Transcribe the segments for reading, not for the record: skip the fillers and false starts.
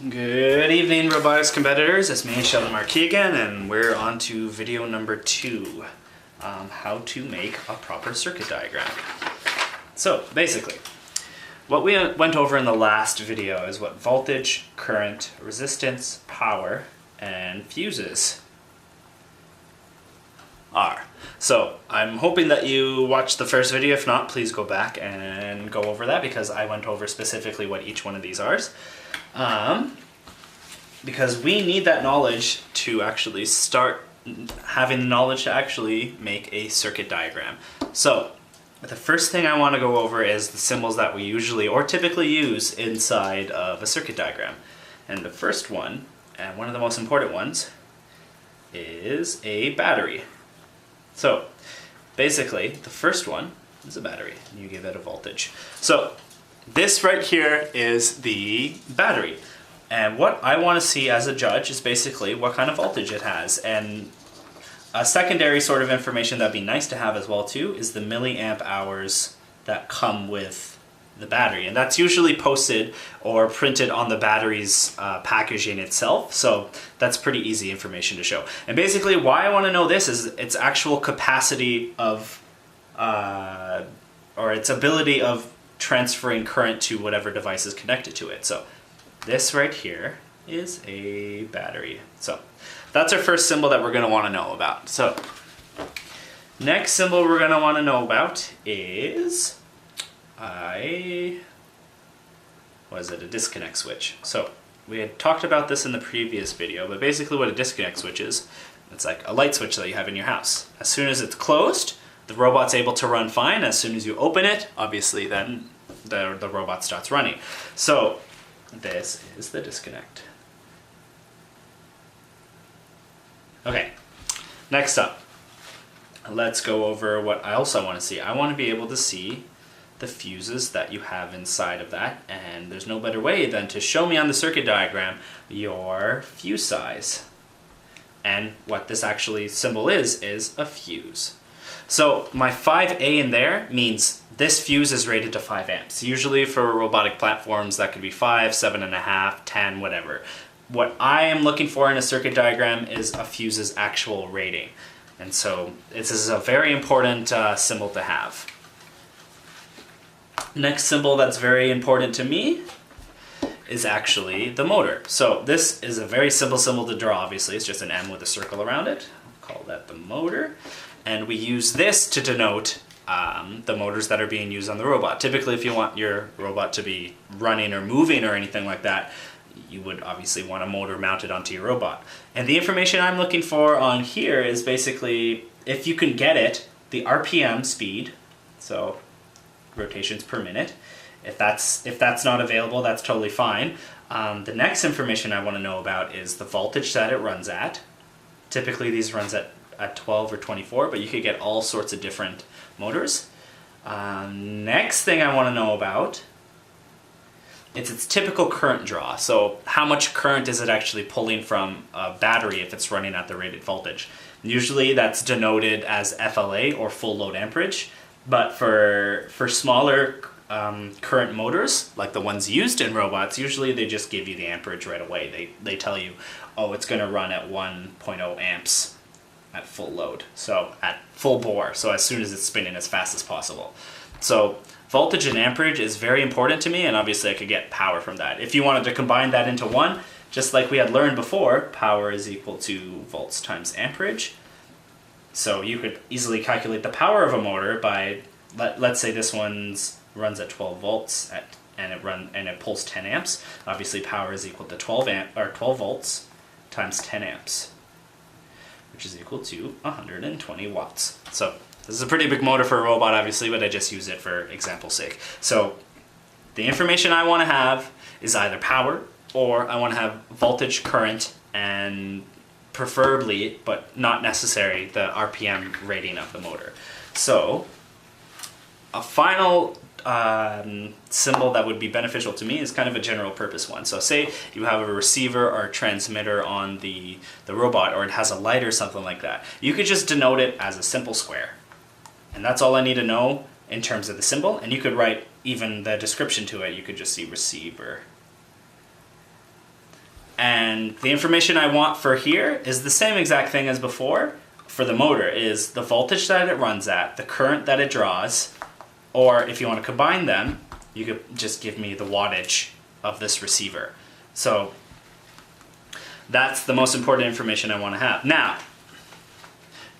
Good evening, robotics competitors. It's me, Sheldon Marquis again, and we're on to video number 2, how to make a proper circuit diagram. So basically, what we went over in the last video is what voltage, current, resistance, power, and fuses are. So I'm hoping that you watched the first video. If not, please go back and go over that, because I went over specifically what each one of these are. Because we need that knowledge to actually start having the knowledge to actually make a circuit diagram. So the first thing I want to go over is the symbols that we usually or typically use inside of a circuit diagram. And the first one, and one of the most important ones, is a battery. So basically the first one is a battery, and you give it a voltage. So this right here is the battery. And what I want to see as a judge is basically what kind of voltage it has. And a secondary sort of information that'd be nice to have as well too is the milliamp hours that come with the battery. And that's usually posted or printed on the battery's packaging itself. So that's pretty easy information to show. And basically why I want to know this is its actual capacity of, or its ability of transferring current to whatever device is connected to it. So this right here is a battery. So that's our first symbol that we're going to want to know about. So next symbol we're going to want to know about is a disconnect switch. So we had talked about this in the previous video, but basically what a disconnect switch is, it's like a light switch that you have in your house. As soon as it's closed, the robot's able to run fine. As soon as you open it, obviously then the robot starts running. So this is the disconnect. Okay, next up, let's go over what I also want to see. I want to be able to see the fuses that you have inside of that, and there's no better way than to show me on the circuit diagram your fuse size. And what this actually symbol is a fuse. So my 5A in there means this fuse is rated to 5 amps. Usually for robotic platforms that could be 5, 7.5, 10, whatever. What I am looking for in a circuit diagram is a fuse's actual rating. And so this is a very important symbol to have. Next symbol that's very important to me is actually the motor. So this is a very simple symbol to draw, obviously. It's just an M with a circle around it. I'll call that the motor. And we use this to denote the motors that are being used on the robot. Typically, if you want your robot to be running or moving or anything like that, you would obviously want a motor mounted onto your robot. And the information I'm looking for on here is basically, if you can get it, the RPM speed, so rotations per minute. If that's not available, that's totally fine. The next information I want to know about is the voltage that it runs at. Typically these runs at 12 or 24, but you could get all sorts of different motors. Next thing I want to know about, it's its typical current draw. So how much current is it actually pulling from a battery if it's running at the rated voltage? Usually that's denoted as FLA, or full load amperage, but for smaller current motors, like the ones used in robots, usually they just give you the amperage right away. They tell you, oh, it's going to run at 1.0 amps at full load, so at full bore, so as soon as it's spinning as fast as possible. So voltage and amperage is very important to me, and obviously I could get power from that. If you wanted to combine that into one, just like we had learned before, power is equal to volts times amperage. So you could easily calculate the power of a motor by, let's say this one's runs at 12 volts and it pulls 10 amps. Obviously power is equal to 12 volts times 10 amps. Which is equal to 120 watts. So this is a pretty big motor for a robot, obviously, but I just use it for example's sake. So the information I want to have is either power, or I want to have voltage, current, and preferably, but not necessary, the RPM rating of the motor. So a final symbol that would be beneficial to me is kind of a general purpose one. So say you have a receiver or a transmitter on the robot, or it has a light or something like that. You could just denote it as a simple square. And that's all I need to know in terms of the symbol, and you could write even the description to it. You could just see receiver. And the information I want for here is the same exact thing as before. For the motor is the voltage that it runs at, the current that it draws, or if you want to combine them, you could just give me the wattage of this receiver. So that's the most important information I want to have. Now,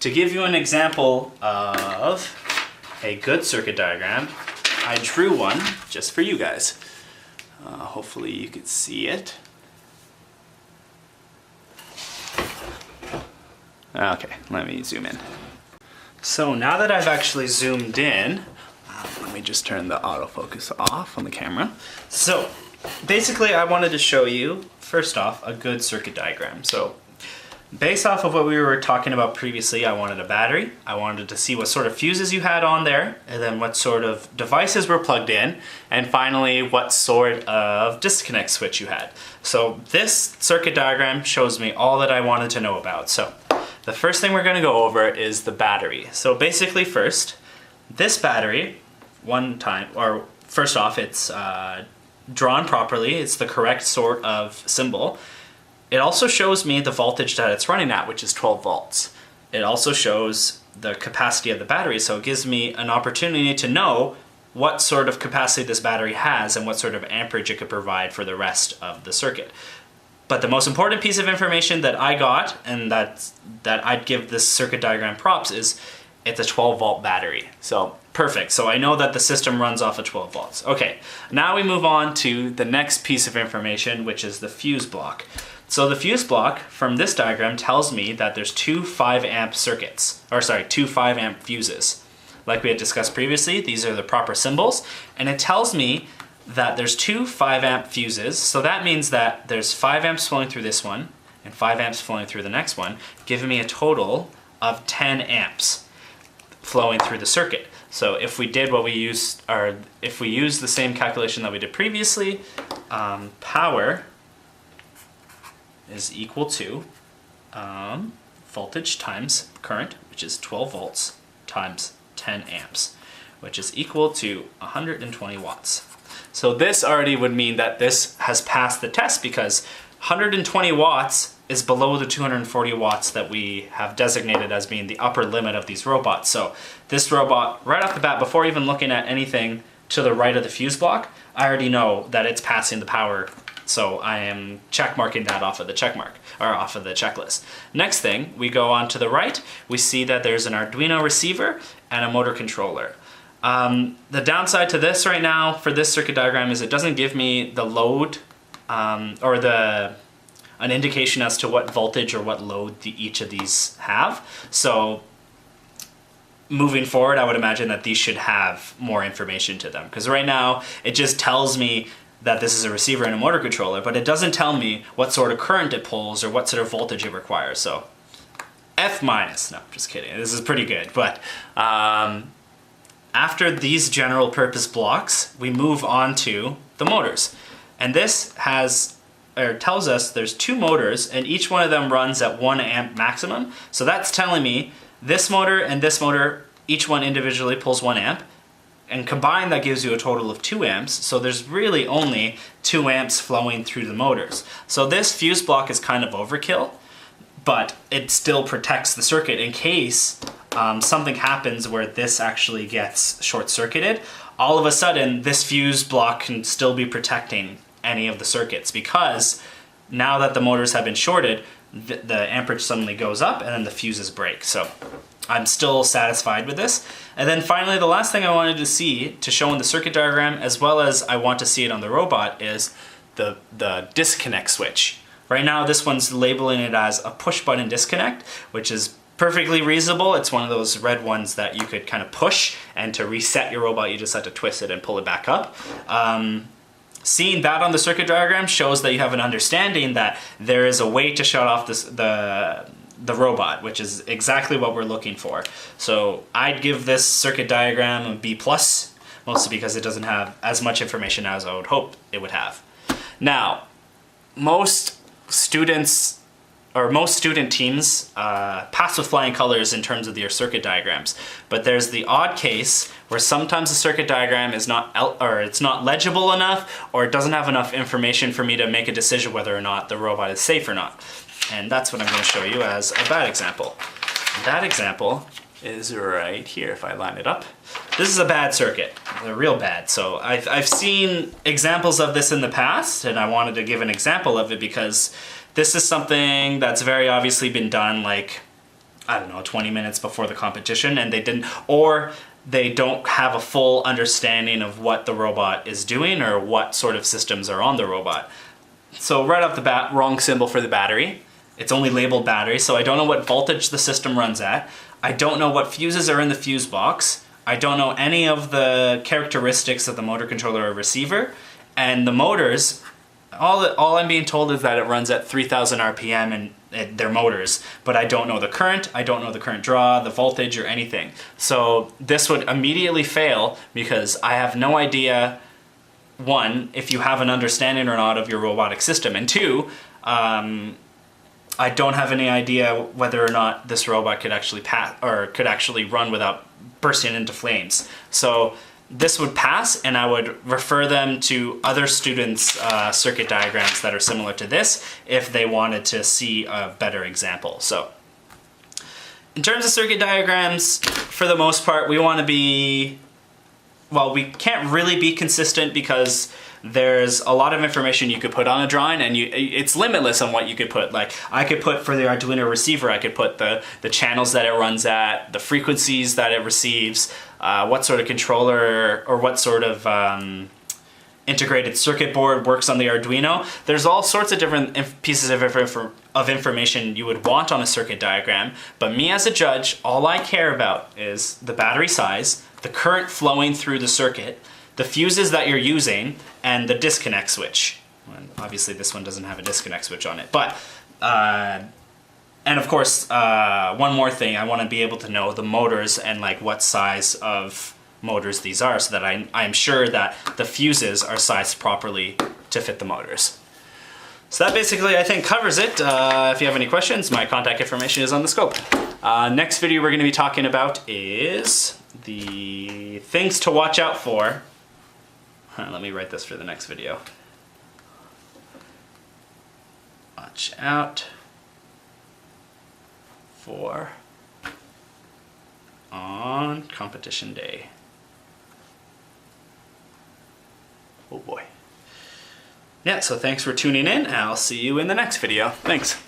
to give you an example of a good circuit diagram, I drew one just for you guys. Hopefully you could see it. Okay, let me zoom in. So now that I've actually zoomed in, let me just turn the autofocus off on the camera. So basically I wanted to show you, first off, a good circuit diagram. So based off of what we were talking about previously, I wanted a battery. I wanted to see what sort of fuses you had on there, and then what sort of devices were plugged in, and finally what sort of disconnect switch you had. So this circuit diagram shows me all that I wanted to know about. So the first thing we're going to go over is the battery. So basically first, this battery, first off, it's drawn properly. It's the correct sort of symbol. It also shows me the voltage that it's running at, which is 12 volts. It also shows the capacity of the battery, so it gives me an opportunity to know what sort of capacity this battery has and what sort of amperage it could provide for the rest of the circuit. But the most important piece of information that I got, and that I'd give this circuit diagram props, is it's a 12 volt battery. So perfect. So I know that the system runs off of 12 volts. Okay, now we move on to the next piece of information, which is the fuse block. So the fuse block from this diagram tells me that there's two 5 amp fuses. Like we had discussed previously, these are the proper symbols, and it tells me that there's two 5 amp fuses. So that means that there's 5 amps flowing through this one and 5 amps flowing through the next one, giving me a total of 10 amps flowing through the circuit. So if we did what we used, or if we used the same calculation that we did previously, power is equal to voltage times current, which is 12 volts, times 10 amps, which is equal to 120 watts. So this already would mean that this has passed the test, because 120 watts is below the 240 watts that we have designated as being the upper limit of these robots. So this robot, right off the bat, before even looking at anything to the right of the fuse block, I already know that it's passing the power. So I am check marking that off of the off of the checklist. Next thing, we go on to the right, we see that there's an Arduino receiver and a motor controller. The downside to this right now for this circuit diagram is it doesn't give me the load or an indication as to what voltage or what load each of these have. So moving forward, I would imagine that these should have more information to them, because right now it just tells me that this is a receiver and a motor controller, but it doesn't tell me what sort of current it pulls or what sort of voltage it requires. So F-. No, just kidding. This is pretty good. But after these general purpose blocks, we move on to the motors. And this tells us there's two motors, and each one of them runs at 1 amp maximum. So that's telling me this motor and this motor, each one individually pulls 1 amp. And combined, that gives you a total of 2 amps. So there's really only 2 amps flowing through the motors. So this fuse block is kind of overkill, but it still protects the circuit in case something happens where this actually gets short-circuited. All of a sudden, this fuse block can still be protecting any of the circuits, because now that the motors have been shorted, the amperage suddenly goes up and then the fuses break. So I'm still satisfied with this. And then finally, the last thing I wanted to see to show in the circuit diagram, as well as I want to see it on the robot, is the disconnect switch. Right now, this one's labeling it as a push button disconnect, which is perfectly reasonable. It's one of those red ones that you could kind of push, and to reset your robot, you just have to twist it and pull it back up. Seeing that on the circuit diagram shows that you have an understanding that there is a way to shut off the robot, which is exactly what we're looking for. So I'd give this circuit diagram a B+, mostly because it doesn't have as much information as I would hope it would have. Now, most students or most student teams pass with flying colors in terms of their circuit diagrams. But there's the odd case where sometimes the circuit diagram is it's not legible enough, or it doesn't have enough information for me to make a decision whether or not the robot is safe or not. And that's what I'm going to show you as a bad example. That example is right here if I line it up. This is a bad circuit, real bad. So I've seen examples of this in the past, and I wanted to give an example of it because this is something that's very obviously been done, like, I don't know, 20 minutes before the competition, and they don't have a full understanding of what the robot is doing or what sort of systems are on the robot. So right off the bat, wrong symbol for the battery. It's only labeled battery, so I don't know what voltage the system runs at. I don't know what fuses are in the fuse box. I don't know any of the characteristics of the motor controller or receiver. And the motors, all I'm being told is that it runs at 3,000 RPM and they're motors, but I don't know the current, I don't know the current draw, the voltage, or anything. So this would immediately fail because I have no idea, one, if you have an understanding or not of your robotic system, and two, I don't have any idea whether or not this robot could actually could actually run without bursting into flames. So this would pass, and I would refer them to other students' circuit diagrams that are similar to this if they wanted to see a better example. So in terms of circuit diagrams, for the most part, we want to be, well, we can't really be consistent because there's a lot of information you could put on a drawing, and it's limitless on what you could put. Like, I could put for the Arduino receiver, I could put the channels that it runs at, the frequencies that it receives, what sort of controller or what sort of integrated circuit board works on the Arduino. There's all sorts of different pieces of information you would want on a circuit diagram, but me as a judge, all I care about is the battery size, the current flowing through the circuit, the fuses that you're using, and the disconnect switch. And obviously this one doesn't have a disconnect switch on it, but and of course, one more thing, I want to be able to know the motors and like what size of motors these are, so that I'm sure that the fuses are sized properly to fit the motors. So that basically, I think, covers it. If you have any questions, my contact information is on the scope. Next video we're going to be talking about is the things to watch out for. Let me write this for the next video. Watch out for on competition day. Oh boy. Yeah, so thanks for tuning in. I'll see you in the next video. Thanks.